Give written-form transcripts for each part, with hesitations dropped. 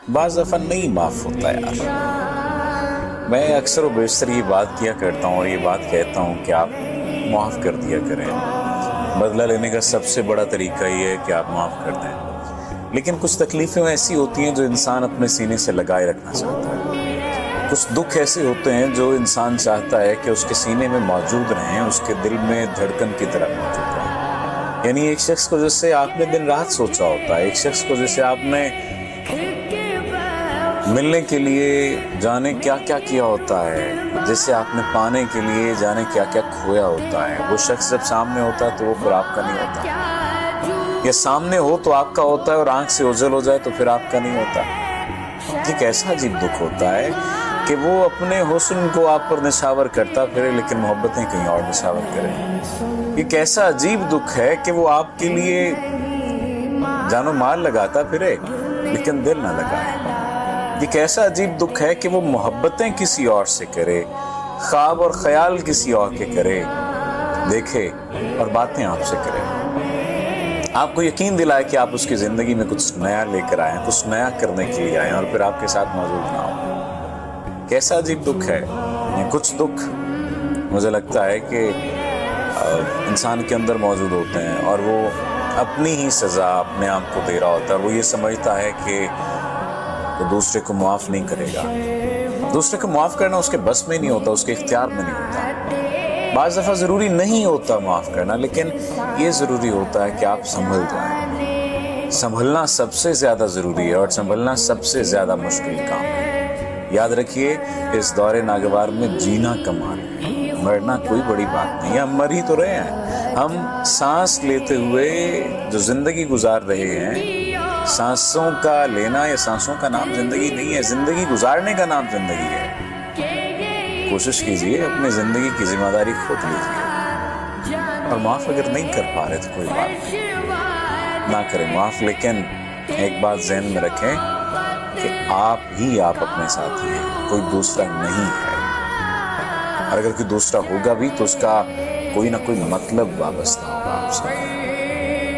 बाज़ दफ़ा नहीं माफ़ होता यार। मैं अक्सर व बेशतर ये बात किया करता हूँ और ये बात कहता हूँ कि आप माफ़ कर दिया करें। बदला लेने का सबसे बड़ा तरीका ये है कि आप माफ़ कर दें। लेकिन कुछ तकलीफ़ें ऐसी होती हैं जो इंसान अपने सीने से लगाए रखना चाहता है। कुछ दुख ऐसे होते हैं जो इंसान चाहता है कि उसके सीने में मौजूद रहें, उसके दिल में धड़कन की तरह मौजूद रहें। यानी एक शख्स को जैसे आपने दिन रात सोचा होता है, एक शख्स को जैसे आपने मिलने के लिए जाने क्या क्या किया होता है, जैसे आपने पाने के लिए जाने क्या क्या खोया होता है। वो शख्स जब सामने होता है तो वो फिर आपका नहीं होता, या सामने हो तो आपका होता है और आंख से ओझल हो जाए तो फिर आपका नहीं होता। एक ऐसा अजीब दुख होता है कि वो अपने हुस्न को आप पर निछावर करता फिरे लेकिन मोहब्बतें कहीं और निछावर करें। एक ऐसा अजीब दुख है कि वो आपके लिए जानो माल लगाता फिरे लेकिन दिल ना लगाए। एक ऐसा अजीब दुख है कि वो मोहब्बतें किसी और से करे, ख्वाब और ख्याल किसी और के करे, देखे और बातें आपसे करे, आपको यकीन दिलाए कि आप उसकी ज़िंदगी में कुछ नया लेकर आए, कुछ नया करने के लिए आए और फिर आपके साथ मौजूद ना हो। कैसा अजीब दुख है। ये कुछ दुख मुझे लगता है कि इंसान के अंदर मौजूद होते हैं और वो अपनी ही सज़ा अपने आप को दे रहा होता है। वो ये समझता है कि वो दूसरे को माफ़ नहीं करेगा। दूसरे को माफ़ करना उसके बस में नहीं होता, उसके इख्तियार में नहीं होता। बाज़ दफ़ा ज़रूरी नहीं होता माफ़ करना, लेकिन ये ज़रूरी होता है कि आप संभल जाएं। संभलना सबसे ज़्यादा ज़रूरी है और संभलना सबसे ज़्यादा मुश्किल काम है। याद रखिए, इस दौरे नागवार में जीना कमाल है, मरना कोई बड़ी बात नहीं है। हम मर ही तो रहे हैं। हम सांस लेते हुए जो ज़िंदगी गुजार रहे हैं, सांसों का लेना या सांसों का नाम जिंदगी नहीं है, जिंदगी गुजारने का नाम जिंदगी है। कोशिश कीजिए, अपनी जिंदगी की जिम्मेदारी खुद लीजिए और माफ़ अगर नहीं कर पा रहे तो कोई बात नहीं, ना करें माफ़। लेकिन एक बात ज़हन में रखें कि आप ही आप अपने साथी हैं, कोई दूसरा नहीं है। और अगर कोई दूसरा होगा भी तो उसका कोई ना कोई मतलब वाबस्ता होगा आपसे।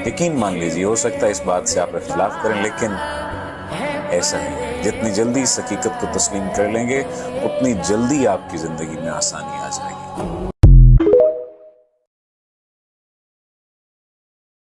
यकीन मान लीजिए, हो सकता है इस बात से आप इख्तिलाफ करें, लेकिन ऐसा है। जितनी जल्दी इस हकीकत को तस्लीम कर लेंगे उतनी जल्दी आपकी ज़िंदगी में आसानी आ जाएगी।